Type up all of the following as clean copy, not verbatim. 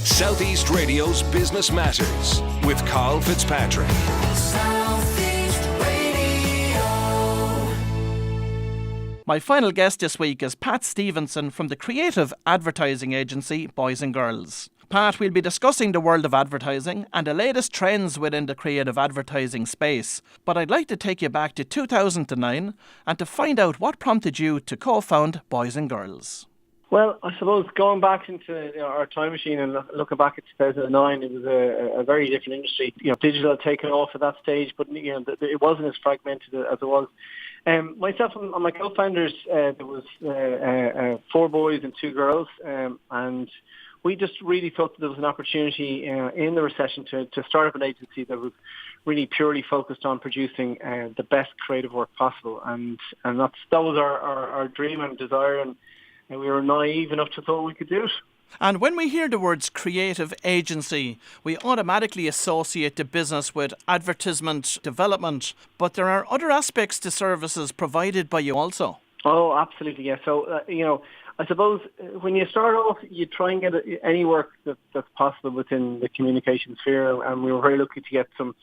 Southeast Radio's Business Matters with Karl Fitzpatrick. Southeast Radio. My final guest this week is Pat Stephenson from the creative advertising agency Boys and Girls. Pat, we'll be discussing the world of advertising and the latest trends within the creative advertising space. But I'd like to take you back to 2009 and to find out what prompted you to co-found Boys and Girls. Well, I suppose going back into our time machine and looking back at 2009, it was a very different industry. Digital had taken off at that stage, but it wasn't as fragmented as it was. Myself and my co-founders, there was 4 boys and 2 girls, and we just really thought that there was an opportunity in the recession to start up an agency that was really purely focused on producing the best creative work possible, and that was our dream and desire, and we were naive enough to thought we could do it. And when we hear the words creative agency, we automatically associate the business with advertisement development, but there are other aspects to services provided by you also. Oh, absolutely, yeah. So, I suppose when you start off, you try and get any work that's possible within the communication sphere, and we were very lucky to get some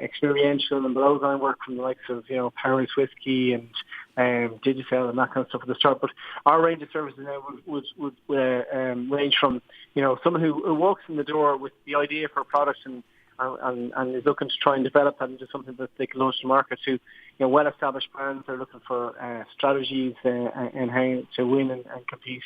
experiential and below-the-line work from the likes of, Paris Whiskey and Digicel and that kind of stuff at the start. But our range of services now would range from, someone who walks in the door with the idea for a product and is looking to try and develop that into something that they can launch to market, to well-established brands that are looking for strategies and how to win and compete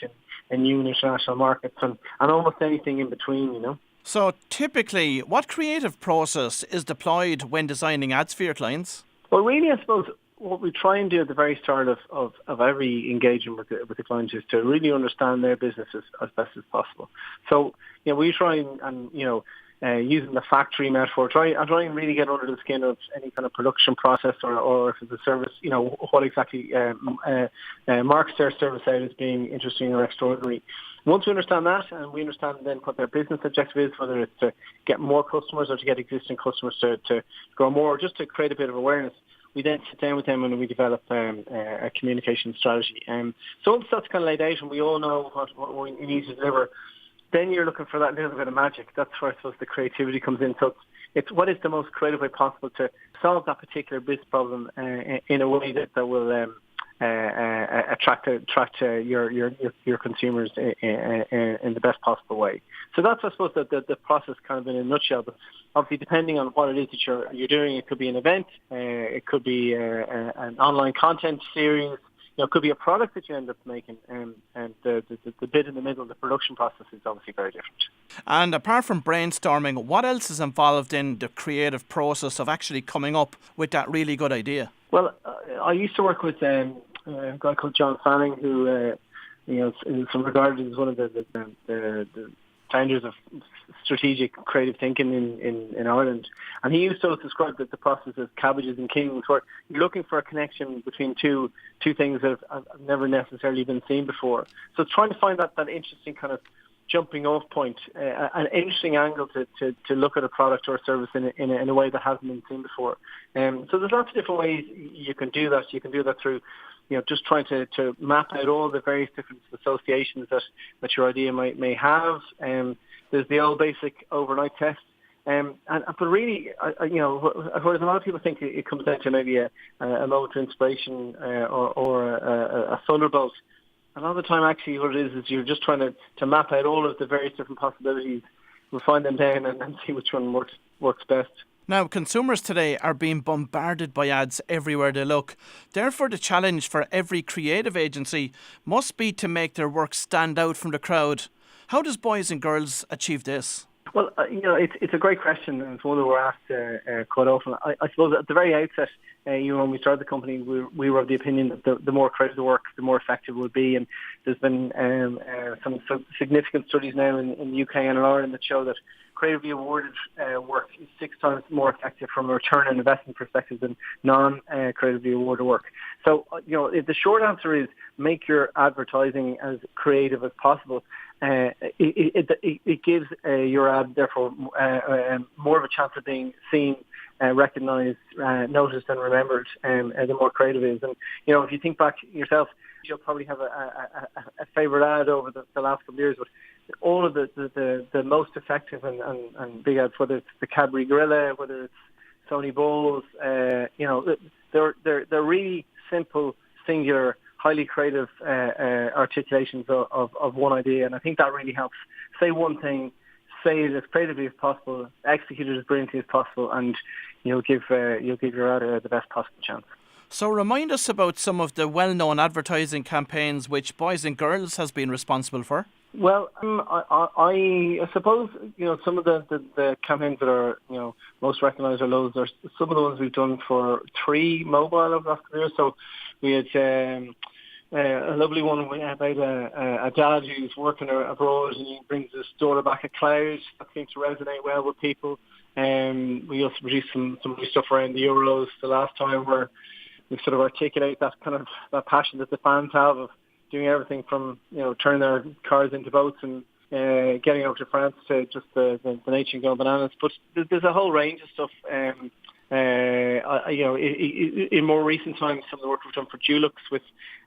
in new international markets and almost anything in between, So typically, what creative process is deployed when designing ads for your clients? Well, really, I suppose what we try and do at the very start of every engagement with the client is to really understand their business as best as possible. So, we try and using the factory metaphor, try and really get under the skin of any kind of production process or if it's a service, what exactly marks their service out as being interesting or extraordinary. Once we understand that, and we understand then what their business objective is, whether it's to get more customers or to get existing customers to grow more, or just to create a bit of awareness, we then sit down with them and we develop a communication strategy. So once that's kind of laid out and we all know what we need to deliver, then you're looking for that little bit of magic. That's where I suppose the creativity comes in. So it's what is the most creative way possible to solve that particular business problem in a way that will attract your consumers in the best possible way. So that's, I suppose, the process kind of in a nutshell. But obviously, depending on what it is that you're doing, it could be an event, it could be an online content series, it could be a product that you end up making, and the bit in the middle, the production process, is obviously very different. And apart from brainstorming, what else is involved in the creative process of actually coming up with that really good idea? Well, I used to work with a guy called John Fanning, who is regarded as one of the founders of strategic creative thinking in Ireland. And he used to describe the process as cabbages and kings, where you're looking for a connection between two things that have never necessarily been seen before. So trying to find that interesting kind of jumping off point, an interesting angle to look at a product or a service in a way that hasn't been seen before. So there's lots of different ways you can do that. You can do that through just trying to map out all the various different associations that your idea may have. There's the old basic overnight test. But really, whereas a lot of people think it comes down to maybe a moment of inspiration or a thunderbolt, a lot of the time actually what it is you're just trying to map out all of the various different possibilities, refine them down and see which one works best. Now, consumers today are being bombarded by ads everywhere they look. Therefore, the challenge for every creative agency must be to make their work stand out from the crowd. How does Boys and Girls achieve this? Well, it's a great question, and it's one that we're asked quite often. I suppose at the very outset, when we started the company, we were of the opinion that the more creative the work, the more effective it would be. And there's been some significant studies now in the UK and in Ireland that show that creatively awarded work is 6 times more effective from a return on investment perspective than non-creatively awarded work. So, the short answer is make your advertising as creative as possible. It gives your ad, therefore, more of a chance of being seen, recognised, noticed and remembered, the more creative it is. And, if you think back yourself, You'll probably have a favourite ad over the last couple of years, but all of the most effective and big ads, whether it's the Cadbury Gorilla, whether it's Sony Bowls, they're really simple, singular, highly creative articulations of one idea, and I think that really helps. Say one thing, say it as creatively as possible, execute it as brilliantly as possible, and you'll give your ad the best possible chance. So remind us about some of the well-known advertising campaigns which Boys and Girls has been responsible for. Well, I suppose some of the campaigns that are most recognised are loads. Are some of the ones we've done for 3 Mobile over the last year. So we had a lovely one about a dad who's working abroad and he brings his daughter back a cloud. That seems to resonate well with people. We also produced some new stuff around the Euros the last time, where we sort of articulate that passion that the fans have of doing everything from turning their cars into boats and getting over to France to just the nation going bananas. But there's a whole range of stuff. In more recent times, some of the work we've done for Dulux with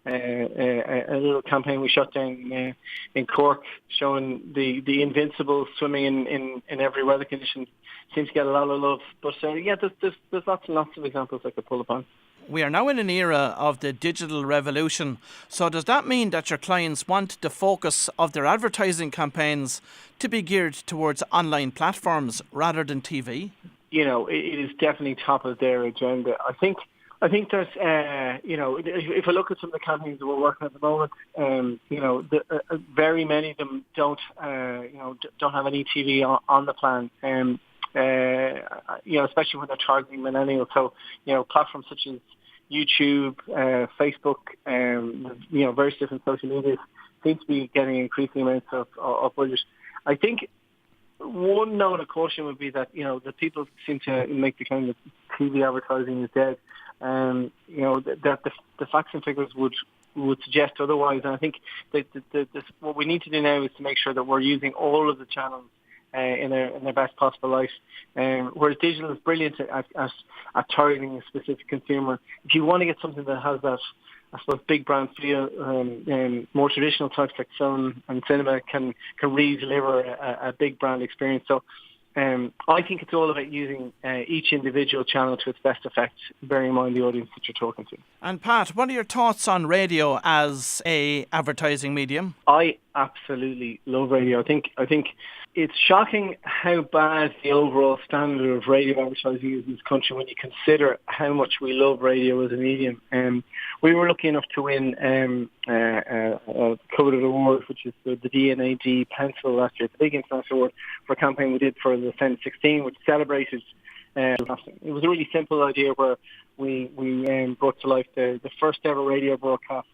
a little campaign we shot down in Cork, showing the invincible swimming in every weather condition, seems to get a lot of love. But there's lots and lots of examples I could pull upon. We are now in an era of the digital revolution. So does that mean that your clients want the focus of their advertising campaigns to be geared towards online platforms rather than TV? It is definitely top of their agenda. I think there's, if I look at some of the campaigns that we're working at the moment, very many of them don't have any TV on the plan. Especially when they're targeting millennials. So, platforms such as YouTube, Facebook, various different social medias seem to be getting increasing amounts of budget. I think one note of caution would be that, that people seem to make the claim that TV advertising is dead. That the facts and figures would suggest otherwise. And I think that what we need to do now is to make sure that we're using all of the channels in their best possible light. Whereas digital is brilliant at targeting a specific consumer. If you want to get something that has that, I suppose, big brand feel, more traditional types like film and cinema can really deliver a big brand experience. So I think it's all about using each individual channel to its best effect, bearing in mind the audience that you're talking to. And Pat, what are your thoughts on radio as a advertising medium? I absolutely love radio. I think it's shocking how bad the overall standard of radio advertising is in this country when you consider how much we love radio as a medium. We were lucky enough to win a coveted award, which is the D&AD Pencil last year. It's a big international award for a campaign we did for the Senate 16, which celebrated. It was a really simple idea where we brought to life the first ever radio broadcast,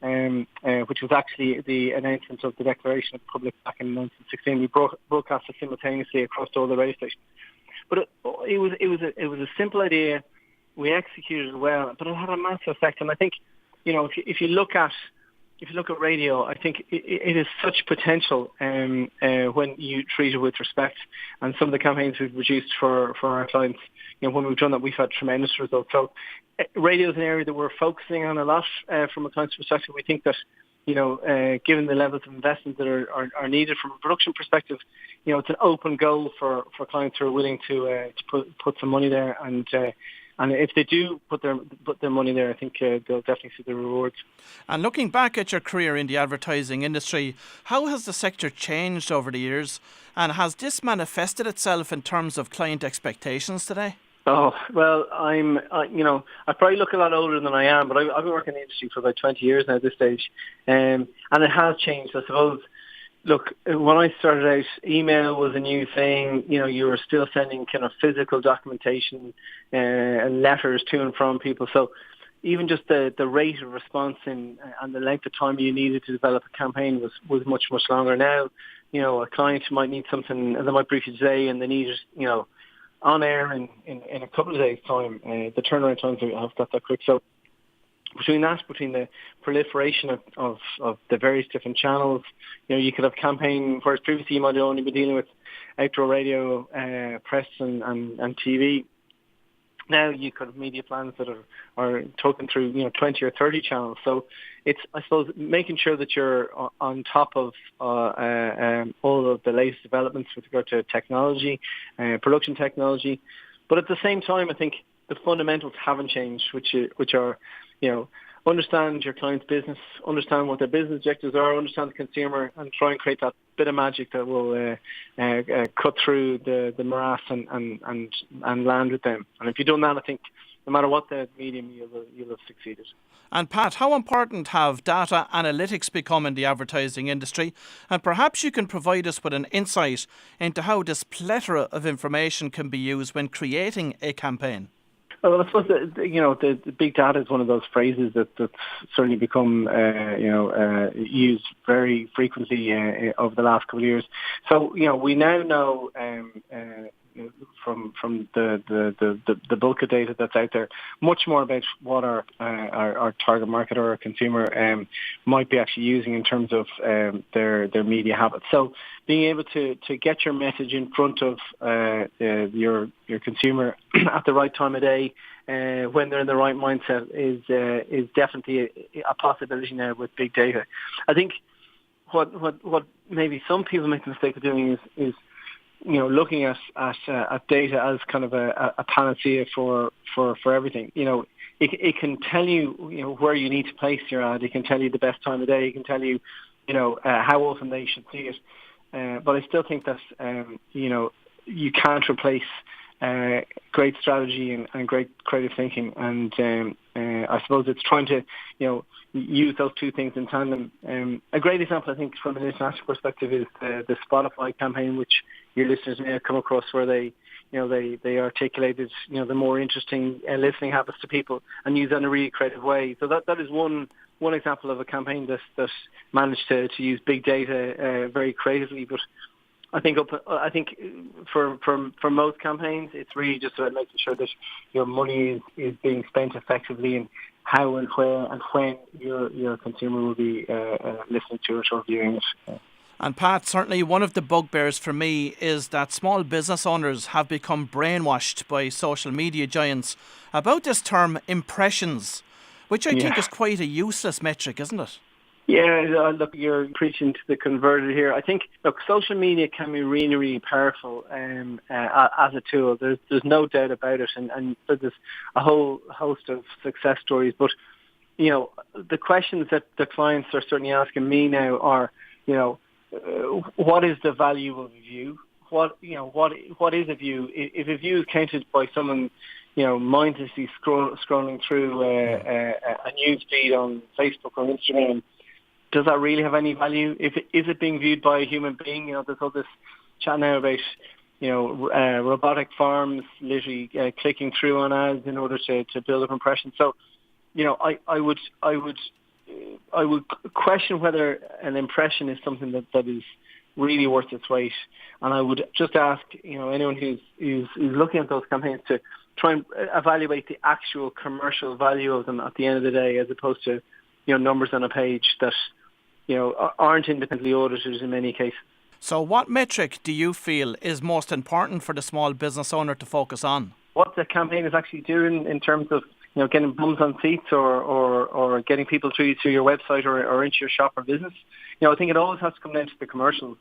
which was actually the announcement of the Declaration of the Republic back in 1916. We broadcast it simultaneously across all the radio stations. But it was a simple idea. We executed it well, but it had a massive effect. And I think, if you look at radio, I think it is such potential when you treat it with respect. And some of the campaigns we've produced for our clients, when we've done that, we've had tremendous results. So radio is an area that we're focusing on a lot from a client's perspective. We think that, given the levels of investment that are needed from a production perspective, it's an open goal for clients who are willing to put some money there. And if they do put their money there, I think they'll definitely see the rewards. And looking back at your career in the advertising industry, how has the sector changed over the years? And has this manifested itself in terms of client expectations today? Oh, well, I probably look a lot older than I am, but I've been working in the industry for about 20 years now at this stage. And it has changed, I suppose. Look, when I started out, email was a new thing. You were still sending kind of physical documentation and letters to and from people. So even just the rate of response and the length of time you needed to develop a campaign was much, much longer. Now, a client might need something, and they might brief you today, and they need it, on air in a couple of days' time. The turnaround times have got that quick. So between the proliferation of the various different channels, you could have campaign, whereas previously you might have only been dealing with outdoor radio, press and TV. Now you could have media plans that are taken through 20 or 30 channels. So it's, I suppose, making sure that you're on top of all of the latest developments with regard to technology, production technology. But at the same time, I think the fundamentals haven't changed, which are, understand your client's business, understand what their business objectives are, understand the consumer, and try and create that bit of magic that will cut through the morass and land with them. And if you've done that, I think no matter what the medium, you'll have succeeded. And Pat, how important have data analytics become in the advertising industry? And perhaps you can provide us with an insight into how this plethora of information can be used when creating a campaign. Well, I suppose the big data is one of those phrases that's certainly become used very frequently over the last couple of years. So we now know from the bulk of data that's out there much more about what our target market or our consumer might be actually using in terms of their media habits. So being able to get your message in front of your consumer at the right time of day, when they're in the right mindset, is definitely a possibility now with big data. I think what maybe some people make the mistake of doing is looking at data as kind of a panacea for everything. It can tell you where you need to place your ad. It can tell you the best time of day. It can tell you how often they should see it. But I still think that you can't replace great strategy and great creative thinking. And I suppose it's trying to use those two things in tandem. A great example, I think, from an international perspective, is the Spotify campaign, which your listeners may have come across, where they articulated the more interesting listening habits to people and use that in a really creative way. So that is one example of a campaign that managed to use big data very creatively. But I think for most campaigns, it's really just about making sure that your money is being spent effectively, and how and where and when your consumer will be listening to it or viewing it. And Pat, certainly one of the bugbears for me is that small business owners have become brainwashed by social media giants about this term impressions, which I think is quite a useless metric, isn't it? Yeah, look, you're preaching to the converted here. I think, social media can be really, really powerful as a tool. There's no doubt about it, and there's a whole host of success stories. But the questions that the clients are certainly asking me now are, what is the value of a view? What is a view? If a view is counted by someone mindlessly scrolling through a news feed on Facebook or Instagram, does that really have any value? Is it being viewed by a human being? There's all this chat now about robotic farms literally clicking through on ads in order to build up impressions. So I would question whether an impression is something that is really worth its weight. And I would just ask anyone who's looking at those campaigns to try and evaluate the actual commercial value of them at the end of the day, as opposed to numbers on a page that aren't independently audited in many cases. So what metric do you feel is most important for the small business owner to focus on? What the campaign is actually doing in terms of getting bums on seats or getting people to your website or into your shop or business. I think it always has to come down to the commercials.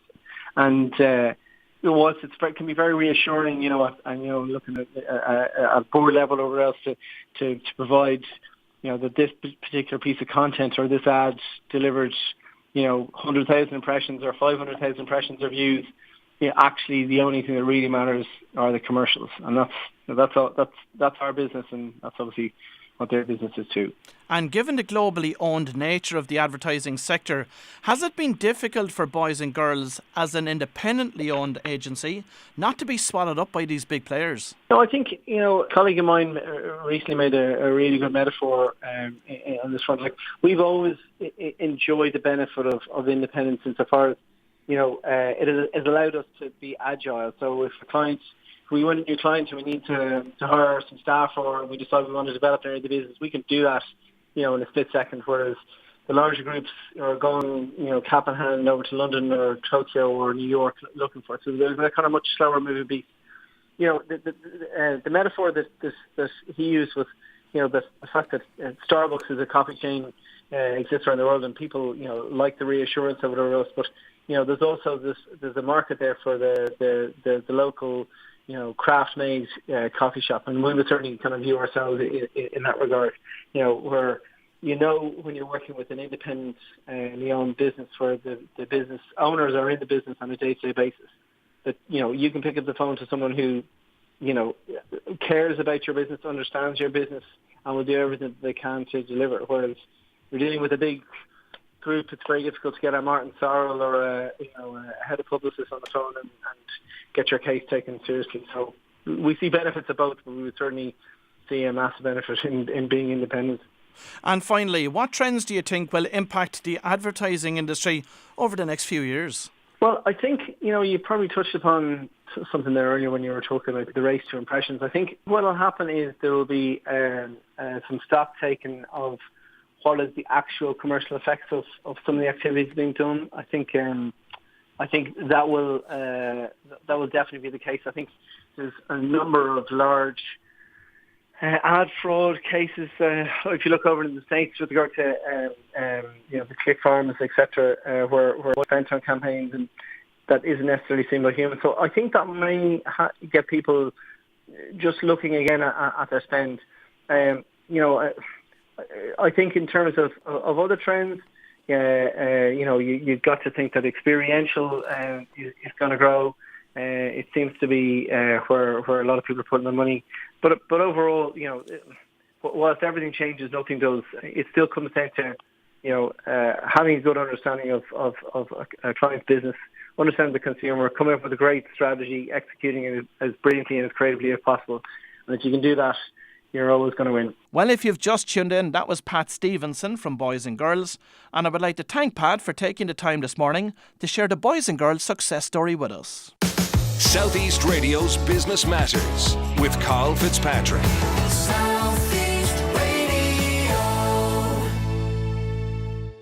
And it can be very reassuring, looking at board level or whatever else to provide, that this particular piece of content or this ad delivered 100,000 impressions or 500,000 impressions or views. Actually, the only thing that really matters are the commercials, and that's our business, and that's obviously what their business is too. And given the globally owned nature of the advertising sector, has it been difficult for Boys and Girls as an independently owned agency not to be swallowed up by these big players? No, I think a colleague of mine recently made a really good metaphor on this front. Like, we've always enjoyed the benefit of independence insofar as it has allowed us to be agile. So if we want a new client and we need to hire some staff, or we decide we want to develop an area of the business, we can do that, in a split second. Whereas the larger groups are going, cap in hand over to London or Tokyo or New York looking for it. So they're kind of much slower moving beast. the metaphor that he used was, the fact that Starbucks is a coffee chain exists around the world, and people, like the reassurance of it or else. But there's also there's a market there for the local, craft-made coffee shop, and we would certainly kind of view ourselves in that regard. Where when you're working with an independently owned business, where the business owners are in the business on a day-to-day basis, that you can pick up the phone to someone who cares about your business, understands your business, and will do everything they can to deliver. Whereas you're dealing with a big group, it's very difficult to get a Martin Sorrell or a head of publicist on the phone and get your case taken seriously. So we see benefits of both, but we would certainly see a massive benefit in being independent. And finally, what trends do you think will impact the advertising industry over the next few years? Well, I think, you probably touched upon something there earlier when you were talking about the race to impressions. I think what will happen is there will be some stock taken of what is the actual commercial effects of some of the activities being done. I think that will definitely be the case. I think there's a number of large ad fraud cases. If you look over in the States with regard to the click farms, etc., where spent on campaigns and that isn't necessarily seen by humans. So I think that may get people just looking again at their spend. I think in terms of other trends, you've got to think that experiential is going to grow. It seems to be where a lot of people are putting their money. But overall, whilst everything changes, nothing does. It still comes down to having a good understanding of a client's business, understanding the consumer, coming up with a great strategy, executing it as brilliantly and as creatively as possible. And if you can do that, you're always going to win. Well, if you've just tuned in, that was Pat Stephenson from Boys and Girls. And I would like to thank Pat for taking the time this morning to share the Boys and Girls success story with us. Southeast Radio's Business Matters with Karl Fitzpatrick.